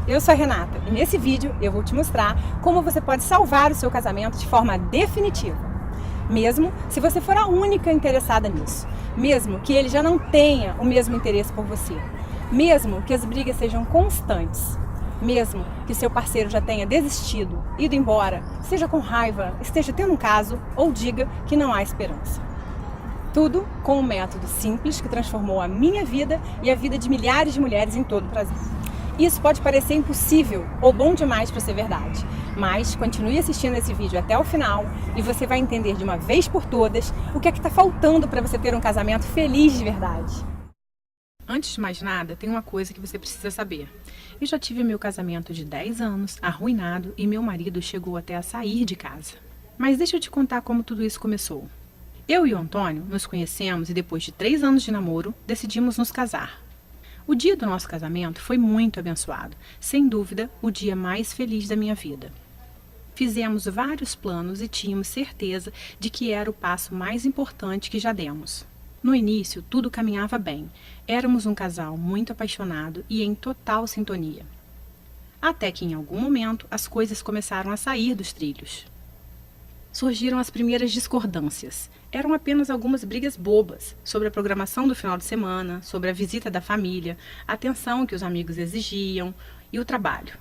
eu sou a Renata e nesse vídeo eu vou te mostrar como você pode salvar o seu casamento de forma definitiva. Mesmo se você for a única interessada nisso, mesmo que ele já não tenha o mesmo interesse por você, mesmo que as brigas sejam constantes, mesmo que seu parceiro já tenha desistido, ido embora, seja com raiva, esteja tendo um caso ou diga que não há esperança. Tudo com um método simples que transformou a minha vida e a vida de milhares de mulheres em todo o Brasil. Isso pode parecer impossível ou bom demais para ser verdade, mas continue assistindo esse vídeo até o final e você vai entender de uma vez por todas o que é que está faltando para você ter um casamento feliz de verdade. Antes de mais nada, tem uma coisa que você precisa saber. Eu já tive meu casamento de 10 anos, arruinado, e meu marido chegou até a sair de casa. Mas deixa eu te contar como tudo isso começou. Eu e o Antônio nos conhecemos e depois de 3 anos de namoro, decidimos nos casar. O dia do nosso casamento foi muito abençoado, sem dúvida, o dia mais feliz da minha vida. Fizemos vários planos e tínhamos certeza de que era o passo mais importante que já demos. No início, tudo caminhava bem. Éramos um casal muito apaixonado e em total sintonia. Até que, em algum momento, as coisas começaram a sair dos trilhos. Surgiram as primeiras discordâncias. Eram apenas algumas brigas bobas sobre a programação do final de semana, sobre a visita da família, a atenção que os amigos exigiam e o trabalho.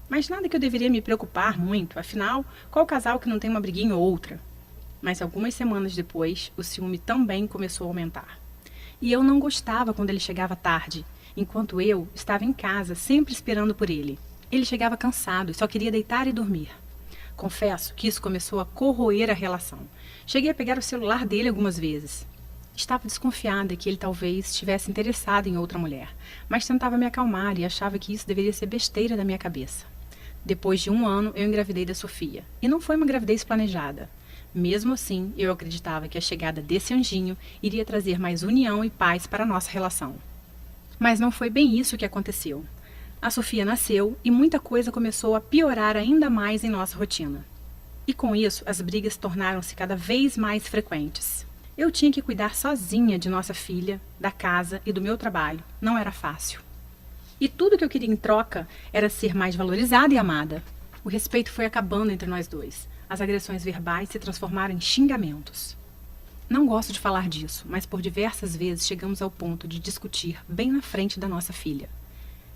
Mas nada que eu deveria me preocupar muito, afinal, qual casal que não tem uma briguinha ou outra? Mas algumas semanas depois, o ciúme também começou a aumentar. E eu não gostava quando ele chegava tarde, enquanto eu estava em casa sempre esperando por ele. Ele chegava cansado e só queria deitar e dormir. Confesso que isso começou a corroer a relação. Cheguei a pegar o celular dele algumas vezes. Estava desconfiada que ele talvez estivesse interessado em outra mulher, mas tentava me acalmar e achava que isso deveria ser besteira da minha cabeça. Depois de 1 ano, eu engravidei da Sofia. E não foi uma gravidez planejada. Mesmo assim, eu acreditava que a chegada desse anjinho iria trazer mais união e paz para a nossa relação. Mas não foi bem isso que aconteceu. A Sofia nasceu e muita coisa começou a piorar ainda mais em nossa rotina. E com isso, as brigas tornaram-se cada vez mais frequentes. Eu tinha que cuidar sozinha de nossa filha, da casa e do meu trabalho. Não era fácil. E tudo que eu queria em troca era ser mais valorizada e amada. O respeito foi acabando entre nós dois. As agressões verbais se transformaram em xingamentos. Não gosto de falar disso, mas por diversas vezes chegamos ao ponto de discutir bem na frente da nossa filha.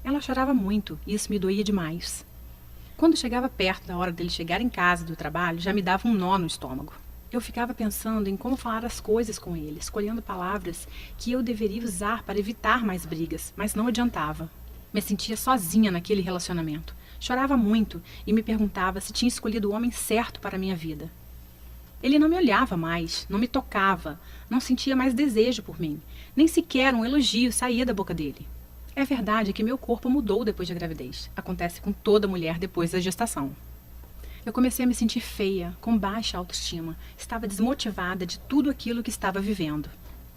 Ela chorava muito e isso me doía demais. Quando chegava perto da hora dele chegar em casa do trabalho, já me dava um nó no estômago. Eu ficava pensando em como falar as coisas com ele, escolhendo palavras que eu deveria usar para evitar mais brigas, mas não adiantava. Me sentia sozinha naquele relacionamento. Chorava muito e me perguntava se tinha escolhido o homem certo para a minha vida. Ele não me olhava mais, não me tocava, não sentia mais desejo por mim. Nem sequer um elogio saía da boca dele. É verdade que meu corpo mudou depois da gravidez. Acontece com toda mulher depois da gestação. Eu comecei a me sentir feia, com baixa autoestima. Estava desmotivada de tudo aquilo que estava vivendo.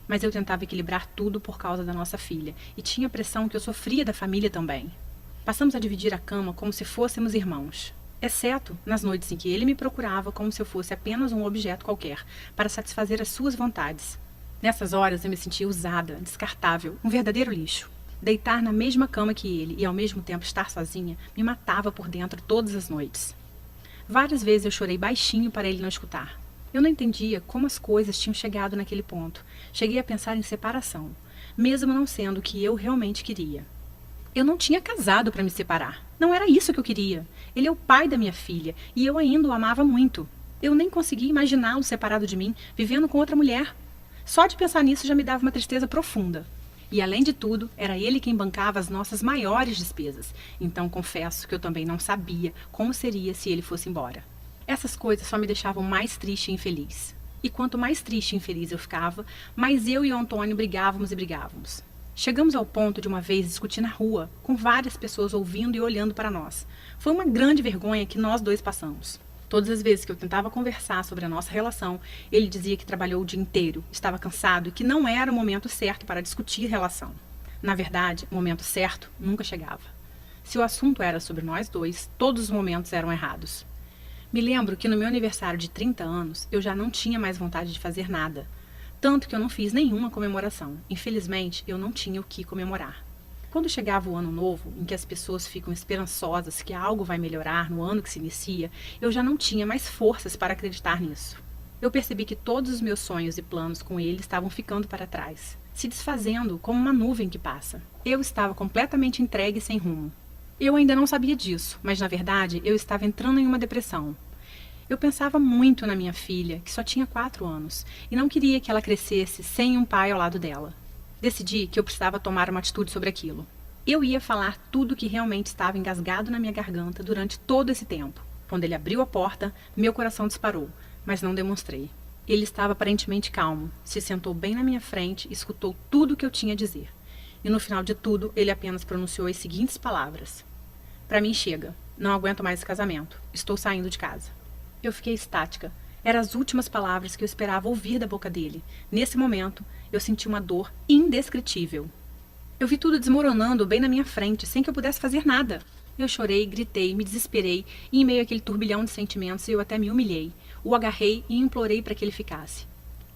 Mas eu tentava equilibrar tudo por causa da nossa filha. E tinha a pressão que eu sofria da família também. Passamos a dividir a cama como se fôssemos irmãos. Exceto nas noites em que ele me procurava como se eu fosse apenas um objeto qualquer, para satisfazer as suas vontades. Nessas horas eu me sentia usada, descartável, um verdadeiro lixo. Deitar na mesma cama que ele e ao mesmo tempo estar sozinha me matava por dentro todas as noites. Várias vezes eu chorei baixinho para ele não escutar. Eu não entendia como as coisas tinham chegado naquele ponto. Cheguei a pensar em separação, mesmo não sendo o que eu realmente queria. Eu não tinha casado para me separar. Não era isso que eu queria. Ele é o pai da minha filha e eu ainda o amava muito. Eu nem conseguia imaginá-lo separado de mim, vivendo com outra mulher. Só de pensar nisso já me dava uma tristeza profunda. E, além de tudo, era ele quem bancava as nossas maiores despesas. Então, confesso que eu também não sabia como seria se ele fosse embora. Essas coisas só me deixavam mais triste e infeliz. E quanto mais triste e infeliz eu ficava, mais eu e o Antônio brigávamos e brigávamos. Chegamos ao ponto de uma vez discutir na rua, com várias pessoas ouvindo e olhando para nós. Foi uma grande vergonha que nós dois passamos. Todas as vezes que eu tentava conversar sobre a nossa relação, ele dizia que trabalhou o dia inteiro, estava cansado e que não era o momento certo para discutir relação. Na verdade, o momento certo nunca chegava. Se o assunto era sobre nós dois, todos os momentos eram errados. Me lembro que no meu aniversário de 30 anos, eu já não tinha mais vontade de fazer nada. Tanto que eu não fiz nenhuma comemoração. Infelizmente, eu não tinha o que comemorar. Quando chegava o ano novo, em que as pessoas ficam esperançosas que algo vai melhorar no ano que se inicia, eu já não tinha mais forças para acreditar nisso. Eu percebi que todos os meus sonhos e planos com ele estavam ficando para trás, se desfazendo como uma nuvem que passa. Eu estava completamente entregue e sem rumo. Eu ainda não sabia disso, mas na verdade eu estava entrando em uma depressão. Eu pensava muito na minha filha, que só tinha 4 anos, e não queria que ela crescesse sem um pai ao lado dela. Decidi que eu precisava tomar uma atitude sobre aquilo. Eu ia falar tudo o que realmente estava engasgado na minha garganta durante todo esse tempo. Quando ele abriu a porta, meu coração disparou, mas não demonstrei. Ele estava aparentemente calmo, se sentou bem na minha frente e escutou tudo o que eu tinha a dizer. E no final de tudo, ele apenas pronunciou as seguintes palavras: "Para mim chega. Não aguento mais esse casamento. Estou saindo de casa." Eu fiquei estática. Eram as últimas palavras que eu esperava ouvir da boca dele. Nesse momento, eu senti uma dor indescritível. Eu vi tudo desmoronando bem na minha frente, sem que eu pudesse fazer nada. Eu chorei, gritei, me desesperei, e em meio àquele turbilhão de sentimentos, eu até me humilhei. O agarrei e implorei para que ele ficasse.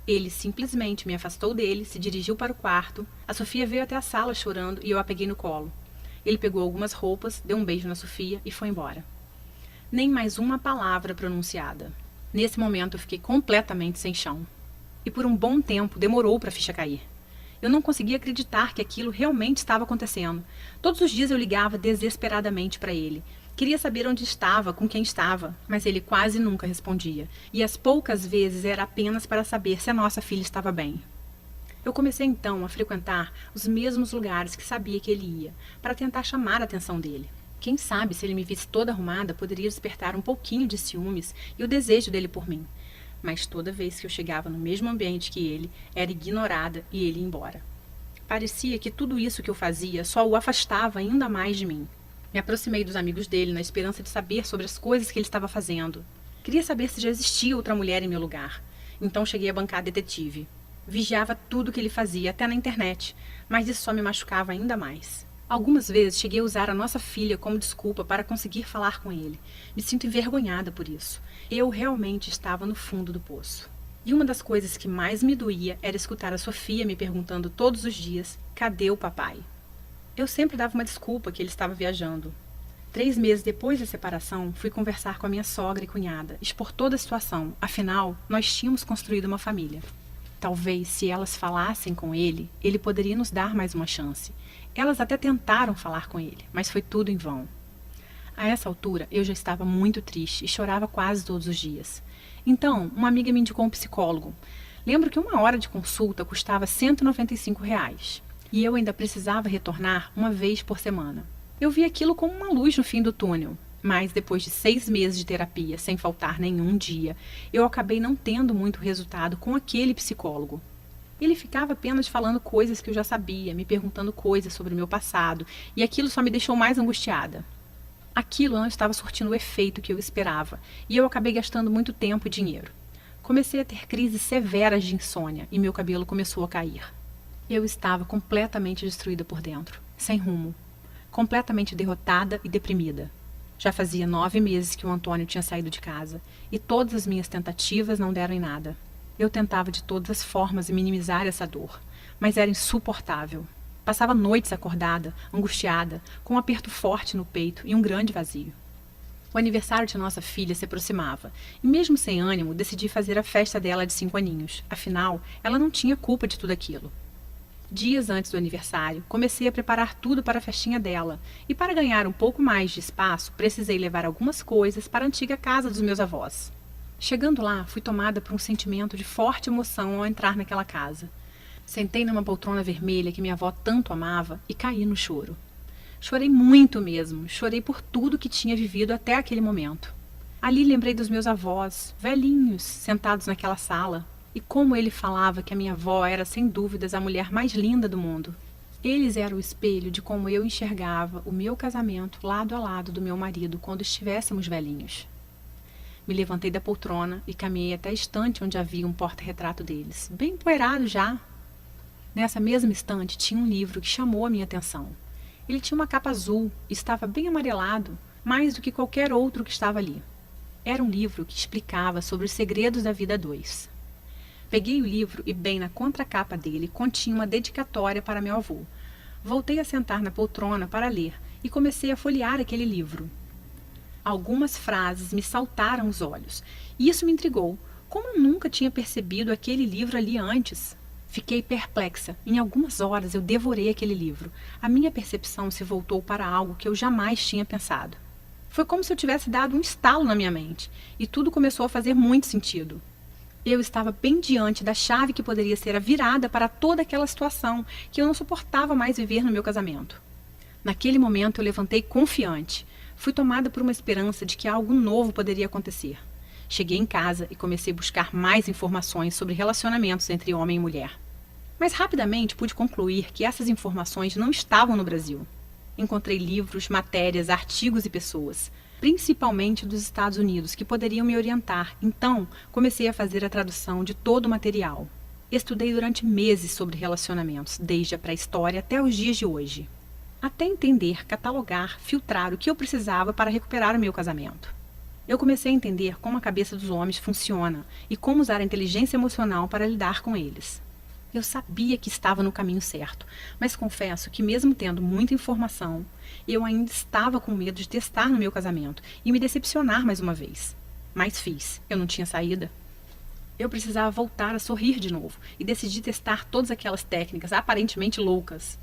Ele simplesmente me afastou dele, se dirigiu para o quarto. A Sofia veio até a sala chorando e eu a peguei no colo. Ele pegou algumas roupas, deu um beijo na Sofia e foi embora. Nem mais uma palavra pronunciada. Nesse momento eu fiquei completamente sem chão. E por um bom tempo demorou para a ficha cair. Eu não conseguia acreditar que aquilo realmente estava acontecendo. Todos os dias eu ligava desesperadamente para ele. Queria saber onde estava, com quem estava, mas ele quase nunca respondia. E as poucas vezes era apenas para saber se a nossa filha estava bem. Eu comecei então a frequentar os mesmos lugares que sabia que ele ia, para tentar chamar a atenção dele. Quem sabe, se ele me visse toda arrumada, poderia despertar um pouquinho de ciúmes e o desejo dele por mim. Mas toda vez que eu chegava no mesmo ambiente que ele, era ignorada e ele ia embora. Parecia que tudo isso que eu fazia só o afastava ainda mais de mim. Me aproximei dos amigos dele na esperança de saber sobre as coisas que ele estava fazendo. Queria saber se já existia outra mulher em meu lugar. Então cheguei a bancar detetive. Vigiava tudo que ele fazia, até na internet, mas isso só me machucava ainda mais. Algumas vezes cheguei a usar a nossa filha como desculpa para conseguir falar com ele. Me sinto envergonhada por isso. Eu realmente estava no fundo do poço. E uma das coisas que mais me doía era escutar a Sofia me perguntando todos os dias: cadê o papai? Eu sempre dava uma desculpa que ele estava viajando. 3 meses depois da separação, fui conversar com a minha sogra e cunhada, expor toda a situação. Afinal, nós tínhamos construído uma família. Talvez, se elas falassem com ele, ele poderia nos dar mais uma chance. Elas até tentaram falar com ele, mas foi tudo em vão. A essa altura, eu já estava muito triste e chorava quase todos os dias. Então, uma amiga me indicou um psicólogo. Lembro que 1 hora de consulta custava R$ 195. E eu ainda precisava retornar uma vez por semana. Eu vi aquilo como uma luz no fim do túnel. Mas depois de 6 meses de terapia, sem faltar nenhum dia, eu acabei não tendo muito resultado com aquele psicólogo. Ele ficava apenas falando coisas que eu já sabia, me perguntando coisas sobre o meu passado, e aquilo só me deixou mais angustiada. Aquilo não estava surtindo o efeito que eu esperava, e eu acabei gastando muito tempo e dinheiro. Comecei a ter crises severas de insônia, e meu cabelo começou a cair. Eu estava completamente destruída por dentro, sem rumo, completamente derrotada e deprimida. Já fazia 9 meses que o Antônio tinha saído de casa, e todas as minhas tentativas não deram em nada. Eu tentava de todas as formas minimizar essa dor, mas era insuportável. Passava noites acordada, angustiada, com um aperto forte no peito e um grande vazio. O aniversário de nossa filha se aproximava, e mesmo sem ânimo, decidi fazer a festa dela de 5 aninhos. Afinal, ela não tinha culpa de tudo aquilo. Dias antes do aniversário, comecei a preparar tudo para a festinha dela, e para ganhar um pouco mais de espaço, precisei levar algumas coisas para a antiga casa dos meus avós. Chegando lá, fui tomada por um sentimento de forte emoção ao entrar naquela casa. Sentei numa poltrona vermelha que minha avó tanto amava e caí no choro. Chorei muito mesmo, chorei por tudo que tinha vivido até aquele momento. Ali lembrei dos meus avós, velhinhos, sentados naquela sala, e como ele falava que a minha avó era sem dúvidas a mulher mais linda do mundo. Eles eram o espelho de como eu enxergava o meu casamento lado a lado do meu marido quando estivéssemos velhinhos. Me levantei da poltrona e caminhei até a estante onde havia um porta-retrato deles, bem empoeirado já. Nessa mesma estante tinha um livro que chamou a minha atenção. Ele tinha uma capa azul e estava bem amarelado, mais do que qualquer outro que estava ali. Era um livro que explicava sobre os segredos da vida a 2. Peguei o livro e bem na contracapa dele continha uma dedicatória para meu avô. Voltei a sentar na poltrona para ler e comecei a folhear aquele livro. Algumas frases me saltaram os olhos e isso me intrigou. Como eu nunca tinha percebido aquele livro ali antes? Fiquei perplexa. Em algumas horas eu devorei aquele livro. A minha percepção se voltou para algo que eu jamais tinha pensado. Foi como se eu tivesse dado um estalo na minha mente e tudo começou a fazer muito sentido. Eu estava bem diante da chave que poderia ser a virada para toda aquela situação que eu não suportava mais viver no meu casamento. Naquele momento eu levantei confiante. Fui tomada por uma esperança de que algo novo poderia acontecer. Cheguei em casa e comecei a buscar mais informações sobre relacionamentos entre homem e mulher. Mas rapidamente pude concluir que essas informações não estavam no Brasil. Encontrei livros, matérias, artigos e pessoas, principalmente dos Estados Unidos, que poderiam me orientar. Então, comecei a fazer a tradução de todo o material. Estudei durante meses sobre relacionamentos, desde a pré-história até os dias de hoje. Até entender, catalogar, filtrar o que eu precisava para recuperar o meu casamento. Eu comecei a entender como a cabeça dos homens funciona e como usar a inteligência emocional para lidar com eles. Eu sabia que estava no caminho certo, mas confesso que mesmo tendo muita informação, eu ainda estava com medo de testar no meu casamento e me decepcionar mais uma vez. Mas fiz, eu não tinha saída. Eu precisava voltar a sorrir de novo e decidi testar todas aquelas técnicas aparentemente loucas.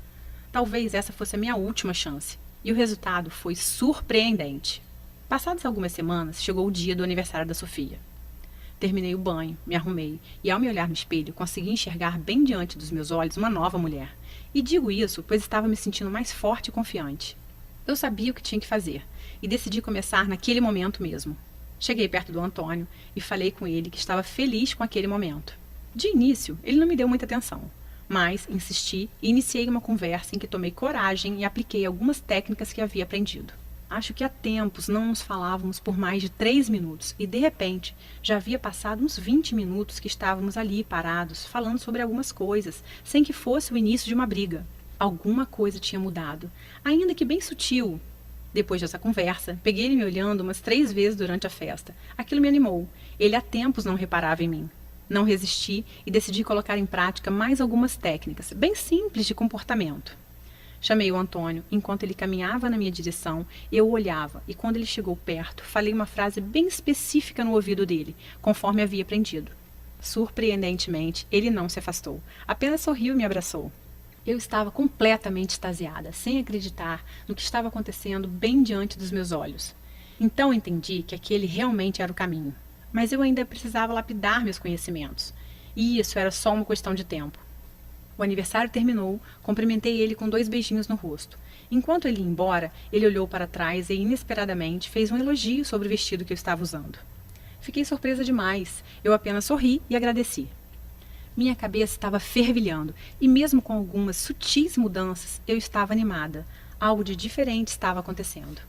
Talvez essa fosse a minha última chance, e o resultado foi surpreendente. Passadas algumas semanas, chegou o dia do aniversário da Sofia. Terminei o banho, me arrumei e, ao me olhar no espelho, consegui enxergar bem diante dos meus olhos uma nova mulher. E digo isso, pois estava me sentindo mais forte e confiante. Eu sabia o que tinha que fazer e decidi começar naquele momento mesmo. Cheguei perto do Antônio e falei com ele que estava feliz com aquele momento. De início, ele não me deu muita atenção, mas insisti e iniciei uma conversa em que tomei coragem e apliquei algumas técnicas que havia aprendido. Acho que há tempos não nos falávamos por mais de 3 minutos e, de repente, já havia passado uns 20 minutos que estávamos ali parados, falando sobre algumas coisas, sem que fosse o início de uma briga. Alguma coisa tinha mudado, ainda que bem sutil. Depois dessa conversa, peguei ele me olhando umas 3 vezes durante a festa. Aquilo me animou. Ele há tempos não reparava em mim. Não resisti e decidi colocar em prática mais algumas técnicas, bem simples de comportamento. Chamei o Antônio. Enquanto ele caminhava na minha direção, eu o olhava e quando ele chegou perto, falei uma frase bem específica no ouvido dele, conforme havia aprendido. Surpreendentemente, ele não se afastou. Apenas sorriu e me abraçou. Eu estava completamente extasiada, sem acreditar no que estava acontecendo bem diante dos meus olhos. Então entendi que aquele realmente era o caminho. Mas eu ainda precisava lapidar meus conhecimentos. E isso era só uma questão de tempo. O aniversário terminou, cumprimentei ele com 2 beijinhos no rosto. Enquanto ele ia embora, ele olhou para trás e, inesperadamente, fez um elogio sobre o vestido que eu estava usando. Fiquei surpresa demais. Eu apenas sorri e agradeci. Minha cabeça estava fervilhando e, mesmo com algumas sutis mudanças, eu estava animada. Algo de diferente estava acontecendo.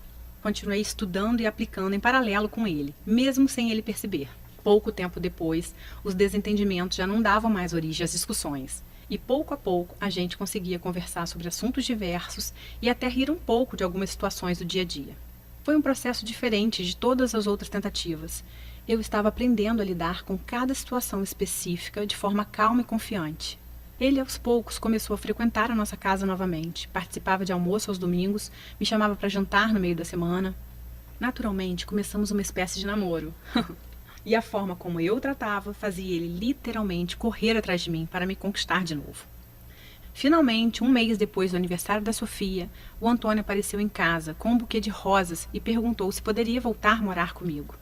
Continuei estudando e aplicando em paralelo com ele, mesmo sem ele perceber. Pouco tempo depois, os desentendimentos já não davam mais origem às discussões. E pouco a pouco a gente conseguia conversar sobre assuntos diversos e até rir um pouco de algumas situações do dia a dia. Foi um processo diferente de todas as outras tentativas. Eu estava aprendendo a lidar com cada situação específica de forma calma e confiante. Ele, aos poucos, começou a frequentar a nossa casa novamente, participava de almoço aos domingos, me chamava para jantar no meio da semana. Naturalmente, começamos uma espécie de namoro. E a forma como eu o tratava fazia ele literalmente correr atrás de mim para me conquistar de novo. Finalmente, um mês depois do aniversário da Sofia, o Antônio apareceu em casa com um buquê de rosas e perguntou se poderia voltar a morar comigo.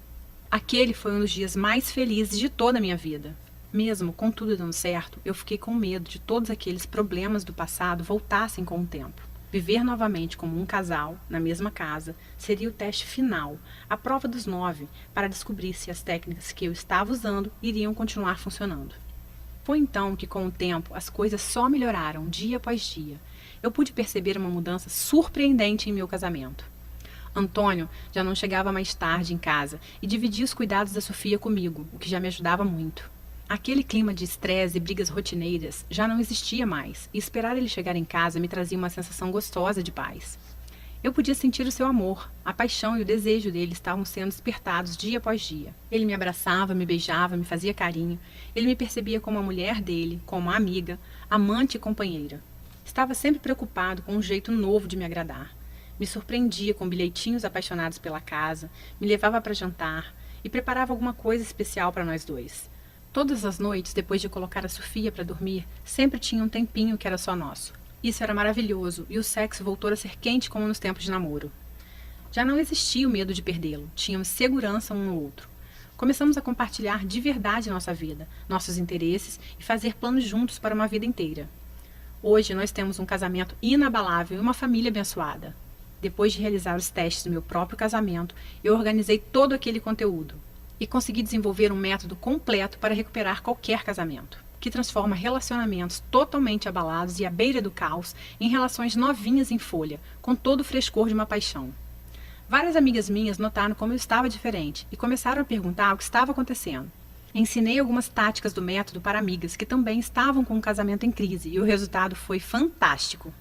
Aquele foi um dos dias mais felizes de toda a minha vida. Mesmo com tudo dando certo, eu fiquei com medo de todos aqueles problemas do passado voltassem com o tempo. Viver novamente como um casal, na mesma casa, seria o teste final, a prova dos 9, para descobrir se as técnicas que eu estava usando iriam continuar funcionando. Foi então que, com o tempo, as coisas só melhoraram dia após dia. Eu pude perceber uma mudança surpreendente em meu casamento. Antônio já não chegava mais tarde em casa e dividia os cuidados da Sofia comigo, o que já me ajudava muito. Aquele clima de estresse e brigas rotineiras já não existia mais, e esperar ele chegar em casa me trazia uma sensação gostosa de paz. Eu podia sentir o seu amor, a paixão e o desejo dele estavam sendo despertados dia após dia. Ele me abraçava, me beijava, me fazia carinho. Ele me percebia como a mulher dele, como a amiga, amante e companheira. Estava sempre preocupado com um jeito novo de me agradar. Me surpreendia com bilhetinhos apaixonados pela casa, me levava para jantar e preparava alguma coisa especial para nós dois. Todas as noites, depois de colocar a Sofia para dormir, sempre tinha um tempinho que era só nosso. Isso era maravilhoso e o sexo voltou a ser quente como nos tempos de namoro. Já não existia o medo de perdê-lo, tínhamos segurança um no outro. Começamos a compartilhar de verdade nossa vida, nossos interesses e fazer planos juntos para uma vida inteira. Hoje nós temos um casamento inabalável e uma família abençoada. Depois de realizar os testes do meu próprio casamento, eu organizei todo aquele conteúdo e consegui desenvolver um método completo para recuperar qualquer casamento, que transforma relacionamentos totalmente abalados e à beira do caos em relações novinhas em folha, com todo o frescor de uma paixão. Várias amigas minhas notaram como eu estava diferente e começaram a perguntar o que estava acontecendo. Ensinei algumas táticas do método para amigas que também estavam com um casamento em crise e o resultado foi fantástico.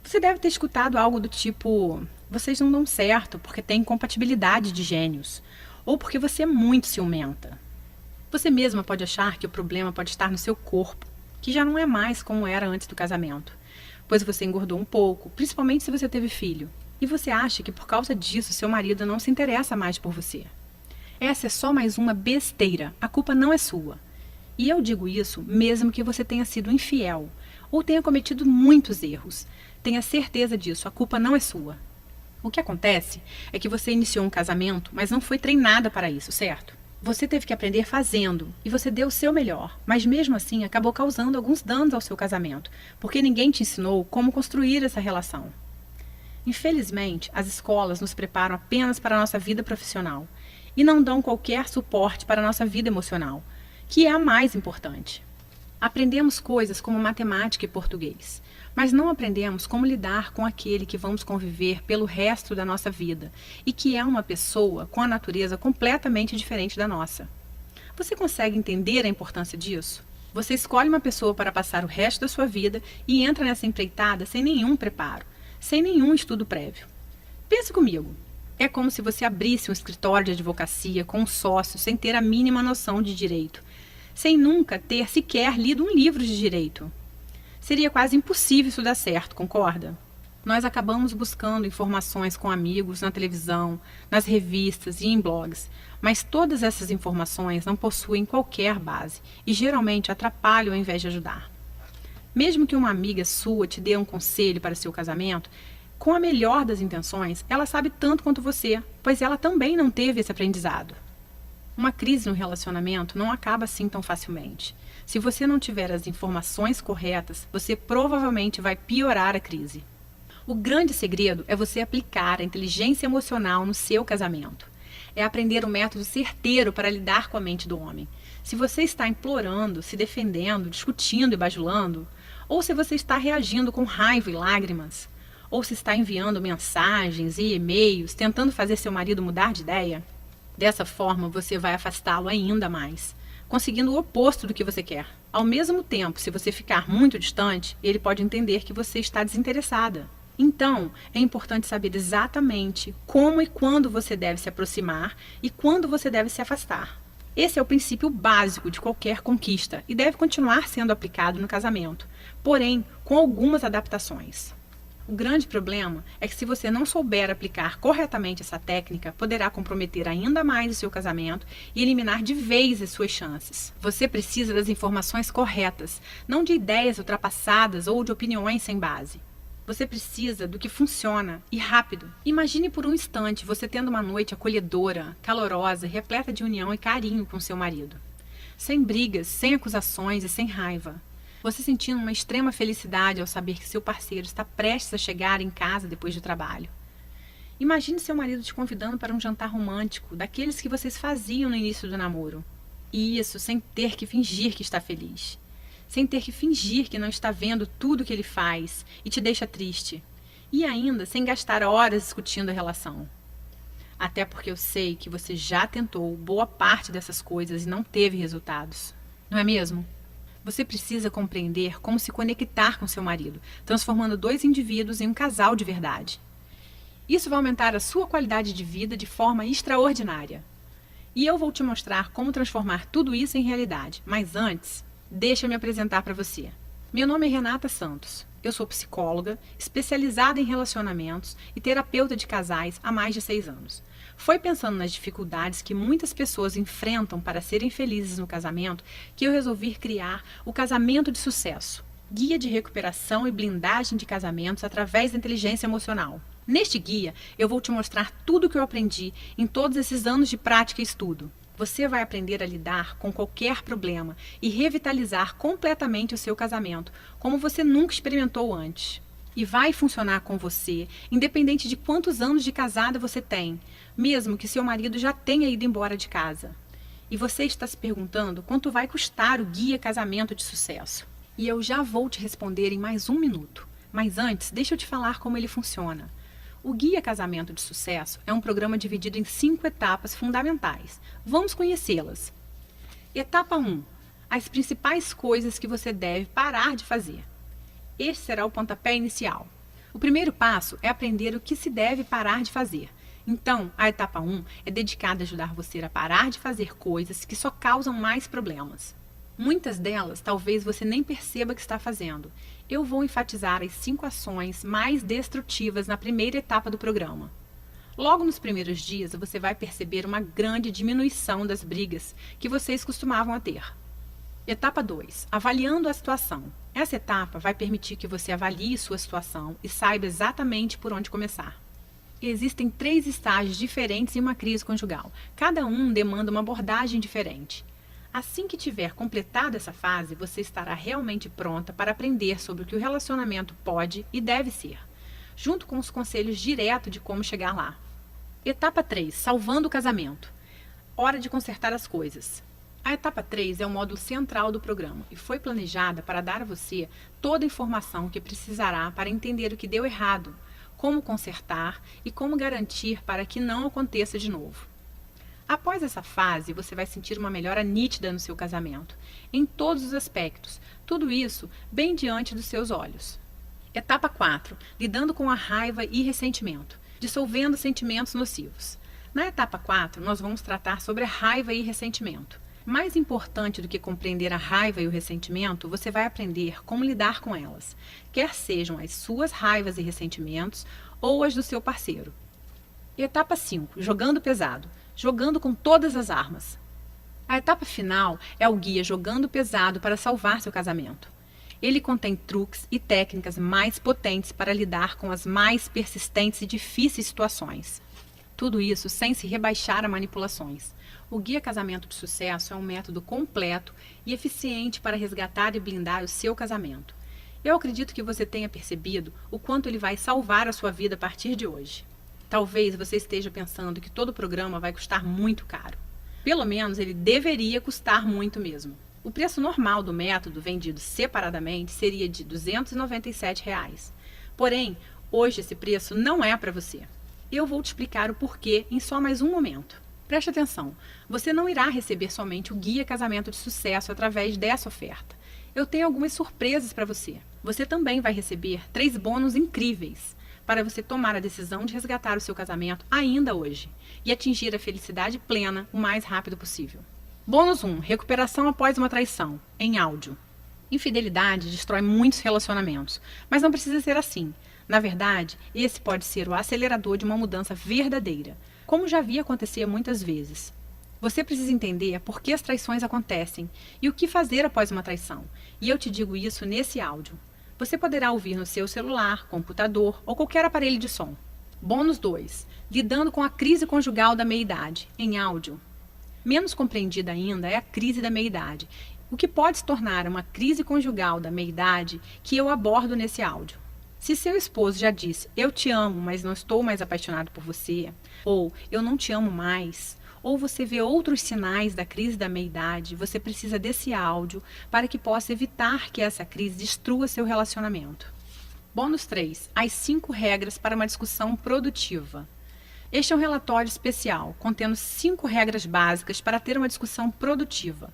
Você deve ter escutado algo do tipo: vocês não dão certo porque têm incompatibilidade de gênios, ou porque você é muito ciumenta. Você mesma pode achar que o problema pode estar no seu corpo, que já não é mais como era antes do casamento, pois você engordou um pouco, principalmente se você teve filho. E você acha que por causa disso seu marido não se interessa mais por você. Essa é só mais uma besteira, a culpa não é sua. E eu digo isso mesmo que você tenha sido infiel, ou tenha cometido muitos erros. Tenha certeza disso, a culpa não é sua. O que acontece é que você iniciou um casamento, mas não foi treinada para isso, certo? Você teve que aprender fazendo, e você deu o seu melhor, mas mesmo assim acabou causando alguns danos ao seu casamento, porque ninguém te ensinou como construir essa relação. Infelizmente, as escolas nos preparam apenas para a nossa vida profissional e não dão qualquer suporte para a nossa vida emocional, que é a mais importante. Aprendemos coisas como matemática e português, mas não aprendemos como lidar com aquele que vamos conviver pelo resto da nossa vida e que é uma pessoa com a natureza completamente diferente da nossa. Você consegue entender a importância disso? Você escolhe uma pessoa para passar o resto da sua vida e entra nessa empreitada sem nenhum preparo, sem nenhum estudo prévio. Pense comigo. É como se você abrisse um escritório de advocacia com um sócio sem ter a mínima noção de direito, sem nunca ter sequer lido um livro de direito. Seria quase impossível isso dar certo, concorda? Nós acabamos buscando informações com amigos, na televisão, nas revistas e em blogs, mas todas essas informações não possuem qualquer base e geralmente atrapalham ao invés de ajudar. Mesmo que uma amiga sua te dê um conselho para seu casamento, com a melhor das intenções, ela sabe tanto quanto você, pois ela também não teve esse aprendizado. Uma crise no relacionamento não acaba assim tão facilmente. Se você não tiver as informações corretas, você provavelmente vai piorar a crise. O grande segredo é você aplicar a inteligência emocional no seu casamento. É aprender um método certeiro para lidar com a mente do homem. Se você está implorando, se defendendo, discutindo e bajulando, ou se você está reagindo com raiva e lágrimas, ou se está enviando mensagens e e-mails tentando fazer seu marido mudar de ideia, dessa forma você vai afastá-lo ainda mais, conseguindo o oposto do que você quer. Ao mesmo tempo, se você ficar muito distante, ele pode entender que você está desinteressada. Então, é importante saber exatamente como e quando você deve se aproximar e quando você deve se afastar. Esse é o princípio básico de qualquer conquista e deve continuar sendo aplicado no casamento, porém com algumas adaptações. O grande problema é que se você não souber aplicar corretamente essa técnica, poderá comprometer ainda mais o seu casamento e eliminar de vez as suas chances. Você precisa das informações corretas, não de ideias ultrapassadas ou de opiniões sem base. Você precisa do que funciona e rápido. Imagine por um instante você tendo uma noite acolhedora, calorosa, repleta de união e carinho com seu marido. Sem brigas, sem acusações e sem raiva. Você sentindo uma extrema felicidade ao saber que seu parceiro está prestes a chegar em casa depois do trabalho. Imagine seu marido te convidando para um jantar romântico, daqueles que vocês faziam no início do namoro. E isso sem ter que fingir que está feliz. Sem ter que fingir que não está vendo tudo que ele faz e te deixa triste. E ainda sem gastar horas discutindo a relação. Até porque eu sei que você já tentou boa parte dessas coisas e não teve resultados. Não é mesmo? Você precisa compreender como se conectar com seu marido, transformando dois indivíduos em um casal de verdade. Isso vai aumentar a sua qualidade de vida de forma extraordinária. E eu vou te mostrar como transformar tudo isso em realidade. Mas antes, deixa eu me apresentar para você. Meu nome é Renata Santos. Eu sou psicóloga, especializada em relacionamentos e terapeuta de casais há mais de 6 anos. Foi pensando nas dificuldades que muitas pessoas enfrentam para serem felizes no casamento que eu resolvi criar o Casamento de Sucesso, guia de recuperação e blindagem de casamentos através da inteligência emocional. Neste guia, eu vou te mostrar tudo o que eu aprendi em todos esses anos de prática e estudo. Você vai aprender a lidar com qualquer problema e revitalizar completamente o seu casamento, como você nunca experimentou antes. E vai funcionar com você, independente de quantos anos de casada você tem, mesmo que seu marido já tenha ido embora de casa. E você está se perguntando quanto vai custar o Guia Casamento de Sucesso. E eu já vou te responder em mais 1 minuto. Mas antes, deixa eu te falar como ele funciona. O Guia Casamento de Sucesso é um programa dividido em 5 etapas fundamentais. Vamos conhecê-las. Etapa 1. As principais coisas que você deve parar de fazer. Este será o pontapé inicial. O primeiro passo é aprender o que se deve parar de fazer. Então, a etapa 1 é dedicada a ajudar você a parar de fazer coisas que só causam mais problemas. Muitas delas talvez você nem perceba que está fazendo. Eu vou enfatizar as 5 ações mais destrutivas na primeira etapa do programa. Logo nos primeiros dias, você vai perceber uma grande diminuição das brigas que vocês costumavam a ter. Etapa 2. Avaliando a situação. Essa etapa vai permitir que você avalie sua situação e saiba exatamente por onde começar. Existem 3 estágios diferentes em uma crise conjugal. Cada um demanda uma abordagem diferente. Assim que tiver completado essa fase, você estará realmente pronta para aprender sobre o que o relacionamento pode e deve ser, junto com os conselhos diretos de como chegar lá. Etapa 3. Salvando o casamento. Hora de consertar as coisas. A etapa 3 é o módulo central do programa e foi planejada para dar a você toda a informação que precisará para entender o que deu errado, como consertar e como garantir para que não aconteça de novo. Após essa fase, você vai sentir uma melhora nítida no seu casamento, em todos os aspectos, tudo isso bem diante dos seus olhos. Etapa 4. Lidando com a raiva e ressentimento, dissolvendo sentimentos nocivos. Na etapa 4, nós vamos tratar sobre a raiva e ressentimento. Mais importante do que compreender a raiva e o ressentimento, você vai aprender como lidar com elas, quer sejam as suas raivas e ressentimentos ou as do seu parceiro. Etapa 5. Jogando pesado. Jogando com todas as armas. A etapa final é o guia Jogando Pesado para salvar seu casamento. Ele contém truques e técnicas mais potentes para lidar com as mais persistentes e difíceis situações. Tudo isso sem se rebaixar a manipulações. O Guia Casamento de Sucesso é um método completo e eficiente para resgatar e blindar o seu casamento. Eu acredito que você tenha percebido o quanto ele vai salvar a sua vida a partir de hoje. Talvez você esteja pensando que todo o programa vai custar muito caro. Pelo menos ele deveria custar muito mesmo. O preço normal do método vendido separadamente seria de R$ 297. Porém, hoje esse preço não é para você. Eu vou te explicar o porquê em só mais um momento. Preste atenção, você não irá receber somente o Guia Casamento de Sucesso através dessa oferta. Eu tenho algumas surpresas para você. Você também vai receber 3 bônus incríveis para você tomar a decisão de resgatar o seu casamento ainda hoje e atingir a felicidade plena o mais rápido possível. Bônus 1. Recuperação após uma traição, em áudio. Infidelidade destrói muitos relacionamentos, mas não precisa ser assim. Na verdade, esse pode ser o acelerador de uma mudança verdadeira, como já vi acontecer muitas vezes. Você precisa entender por que as traições acontecem e o que fazer após uma traição, e eu te digo isso nesse áudio. Você poderá ouvir no seu celular, computador ou qualquer aparelho de som. Bônus 2. Lidando com a crise conjugal da meia-idade, em áudio. Menos compreendida ainda é a crise da meia-idade, o que pode se tornar uma crise conjugal da meia-idade que eu abordo nesse áudio. Se seu esposo já disse, eu te amo, mas não estou mais apaixonado por você, ou eu não te amo mais, ou você vê outros sinais da crise da meia-idade, você precisa desse áudio para que possa evitar que essa crise destrua seu relacionamento. Bônus 3. As 5 regras para uma discussão produtiva. Este é um relatório especial, contendo 5 regras básicas para ter uma discussão produtiva.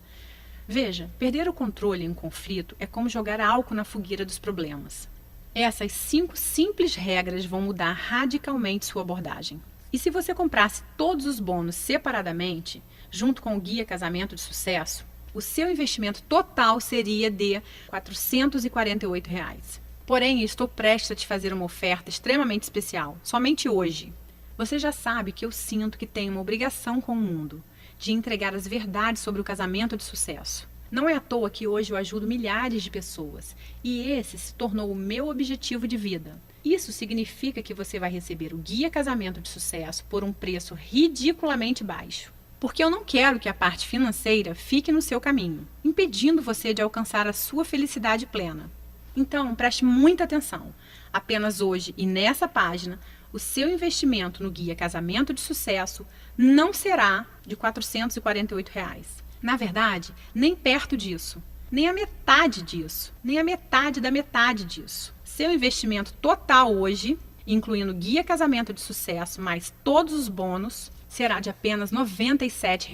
Veja, perder o controle em um conflito é como jogar álcool na fogueira dos problemas. Essas 5 simples regras vão mudar radicalmente sua abordagem. E se você comprasse todos os bônus separadamente, junto com o Guia Casamento de Sucesso, o seu investimento total seria de R$ 448. Porém, eu estou prestes a te fazer uma oferta extremamente especial, somente hoje. Você já sabe que eu sinto que tenho uma obrigação com o mundo, de entregar as verdades sobre o casamento de sucesso. Não é à toa que hoje eu ajudo milhares de pessoas, e esse se tornou o meu objetivo de vida. Isso significa que você vai receber o Guia Casamento de Sucesso por um preço ridiculamente baixo. Porque eu não quero que a parte financeira fique no seu caminho, impedindo você de alcançar a sua felicidade plena. Então, preste muita atenção. Apenas hoje e nessa página, o seu investimento no Guia Casamento de Sucesso não será de R$ 448. Na verdade, nem perto disso, nem a metade disso, nem a metade da metade disso. Seu investimento total hoje, incluindo Guia Casamento de Sucesso mais todos os bônus, será de apenas R$ 97.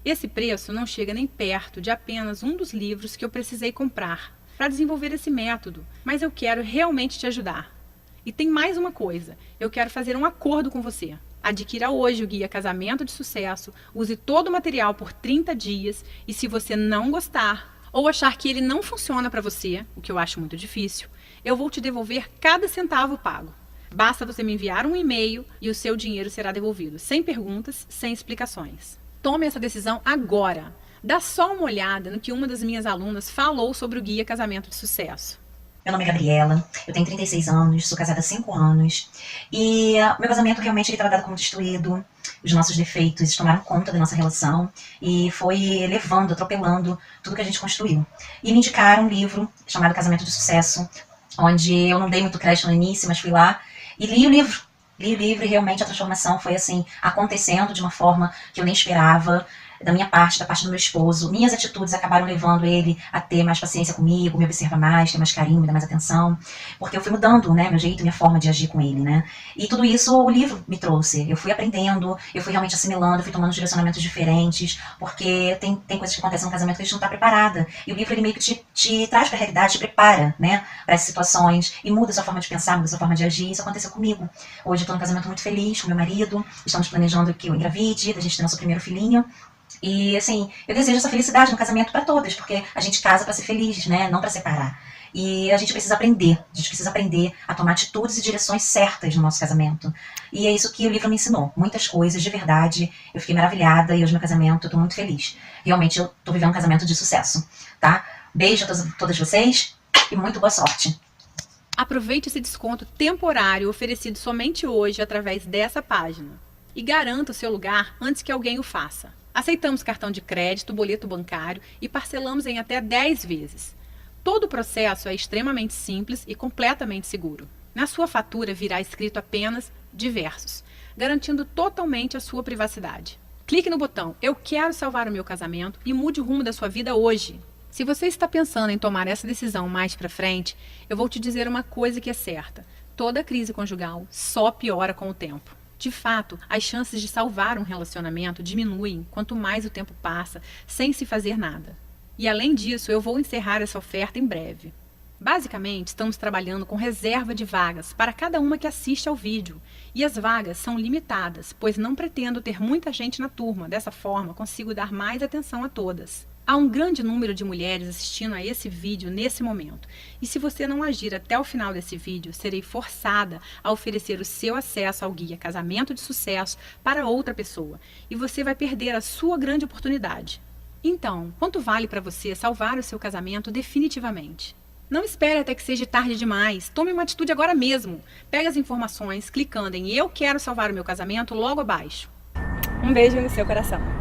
Esse preço não chega nem perto de apenas um dos livros que eu precisei comprar para desenvolver esse método, mas eu quero realmente te ajudar. E tem mais uma coisa, eu quero fazer um acordo com você. Adquira hoje o Guia Casamento de Sucesso, use todo o material por 30 dias e se você não gostar ou achar que ele não funciona para você, o que eu acho muito difícil, eu vou te devolver cada centavo pago. Basta você me enviar um e-mail e o seu dinheiro será devolvido, sem perguntas, sem explicações. Tome essa decisão agora. Dá só uma olhada no que uma das minhas alunas falou sobre o Guia Casamento de Sucesso. Meu nome é Gabriela, eu tenho 36 anos, sou casada há 5 anos e meu casamento realmente estava dado como destruído, os nossos defeitos tomaram conta da nossa relação e foi levando, atropelando tudo que a gente construiu. E me indicaram um livro chamado Casamento de Sucesso, onde eu não dei muito crédito no início, mas fui lá e li o livro. Li o livro e realmente a transformação foi assim, acontecendo de uma forma que eu nem esperava. Da minha parte, da parte do meu esposo, minhas atitudes acabaram levando ele a ter mais paciência comigo, me observar mais, ter mais carinho, me dar mais atenção, porque eu fui mudando, né, meu jeito, minha forma de agir com ele, né, e tudo isso o livro me trouxe, eu fui aprendendo, eu fui realmente assimilando, eu fui tomando direcionamentos diferentes, porque tem coisas que acontecem no casamento que a gente não está preparada, e o livro ele meio que te traz para a realidade, te prepara, né, para essas situações, e muda a sua forma de pensar, muda a sua forma de agir. Isso aconteceu comigo. Hoje eu estou num casamento muito feliz com meu marido, estamos planejando que eu engravide, a gente tem nosso primeiro filhinho. E assim, eu desejo essa felicidade no casamento para todas, porque a gente casa para ser feliz, né? Não para separar. E a gente precisa aprender a tomar atitudes e direções certas no nosso casamento. E é isso que o livro me ensinou. Muitas coisas, de verdade. Eu fiquei maravilhada e hoje meu casamento, eu tô muito feliz. Realmente eu tô vivendo um casamento de sucesso, tá? Beijo a todas vocês e muito boa sorte. Aproveite esse desconto temporário oferecido somente hoje através dessa página. E garanta o seu lugar antes que alguém o faça. Aceitamos cartão de crédito, boleto bancário e parcelamos em até 10 vezes. Todo o processo é extremamente simples e completamente seguro. Na sua fatura virá escrito apenas diversos, garantindo totalmente a sua privacidade. Clique no botão Eu quero salvar o meu casamento e mude o rumo da sua vida hoje. Se você está pensando em tomar essa decisão mais para frente, eu vou te dizer uma coisa que é certa. Toda crise conjugal só piora com o tempo. De fato, as chances de salvar um relacionamento diminuem quanto mais o tempo passa sem se fazer nada. E além disso, eu vou encerrar essa oferta em breve. Basicamente, estamos trabalhando com reserva de vagas para cada uma que assiste ao vídeo. E as vagas são limitadas, pois não pretendo ter muita gente na turma. Dessa forma, consigo dar mais atenção a todas. Há um grande número de mulheres assistindo a esse vídeo nesse momento. E se você não agir até o final desse vídeo, serei forçada a oferecer o seu acesso ao Guia Casamento de Sucesso para outra pessoa. E você vai perder a sua grande oportunidade. Então, quanto vale para você salvar o seu casamento definitivamente? Não espere até que seja tarde demais. Tome uma atitude agora mesmo. Pegue as informações clicando em Eu quero salvar o meu casamento logo abaixo. Um beijo no seu coração.